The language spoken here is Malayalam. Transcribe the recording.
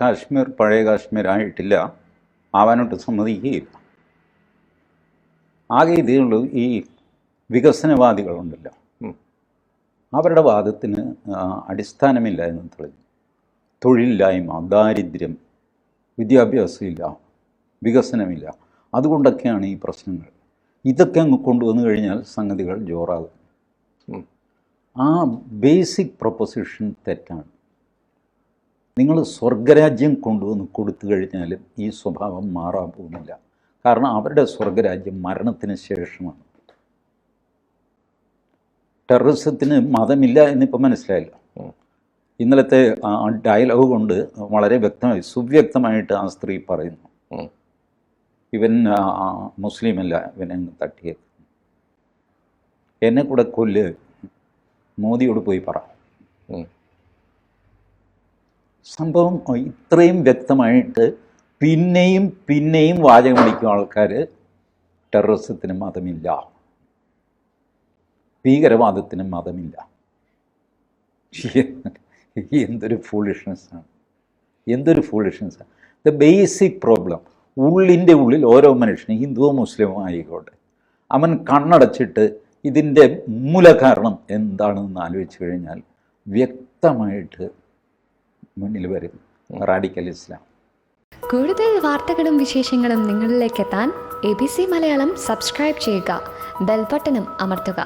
കാശ്മീർ പഴയ കാശ്മീർ ആയിട്ടില്ല, ആവാനോട്ട് സമ്മതിക്കുകയില്ല. ആകെ ഇതേയുള്ളൂ, ഈ വികസനവാദികളുണ്ടല്ലോ, അവരുടെ വാദത്തിന് അടിസ്ഥാനമില്ല എന്ന് തെളിഞ്ഞു. തൊഴിലില്ലായ്മ, ദാരിദ്ര്യം, വിദ്യാഭ്യാസമില്ല, വികസനമില്ല, അതുകൊണ്ടൊക്കെയാണ് ഈ പ്രശ്നങ്ങൾ. ഇതൊക്കെ അങ്ങ് കൊണ്ടുവന്നു കഴിഞ്ഞാൽ സംഗതികൾ ജോറാകും. ആ ബേസിക് പ്രൊപ്പോസിഷൻ തെറ്റാണ്. നിങ്ങൾ സ്വർഗരാജ്യം കൊണ്ടുവന്ന് കൊടുത്തു കഴിഞ്ഞാലും ഈ സ്വഭാവം മാറാൻ പോകുന്നില്ല. കാരണം അവരുടെ സ്വർഗരാജ്യം മരണത്തിന് ശേഷമാണ്. ടെററിസത്തിന് മതമില്ല എന്നിപ്പോൾ മനസ്സിലായില്ല. ഇന്നലത്തെ ആ ഡയലോഗ് കൊണ്ട് വളരെ വ്യക്തമായി, സുവ്യക്തമായിട്ട് ആ സ്ത്രീ പറയുന്നു, ഇവൻ മുസ്ലിമല്ല, ഇവനെ തട്ടിയത്, എന്നെ കൂടെ കൊല്ല്, മോദിയോട് പോയി പറ. സംഭവം ഇത്രയും വ്യക്തമായിട്ട് പിന്നെയും പിന്നെയും വാചകമടിക്കും ആൾക്കാർ. ടെററിസത്തിന് മതമില്ല, ഭീകരവാദത്തിന് മതമില്ല. എന്തൊരു ഫൂളിഷ്നെസ്സാണ്, എന്തൊരു ഫൂളിഷ്നെസ്സാണ്. ദ ബേസിക് പ്രോബ്ലം, ഉള്ളിൻ്റെ ഉള്ളിൽ ഓരോ മനുഷ്യനും, ഹിന്ദുവോ മുസ്ലിമോ ആയിക്കോട്ടെ, അവൻ കണ്ണടച്ചിട്ട് ഇതിൻ്റെ മൂലകാരണം എന്താണെന്ന് ആലോചിച്ച് കഴിഞ്ഞാൽ വ്യക്തമായിട്ട് മുന്നിൽ വരും റാഡിക്കൽ ഇസ്ലാം. കൂടുതൽ വാർത്തകളും വിശേഷങ്ങളും നിങ്ങളിലേക്ക് എത്താൻ ABC മലയാളം സബ്സ്ക്രൈബ് ചെയ്യുക, ബെൽ ബട്ടണും അമർത്തുക.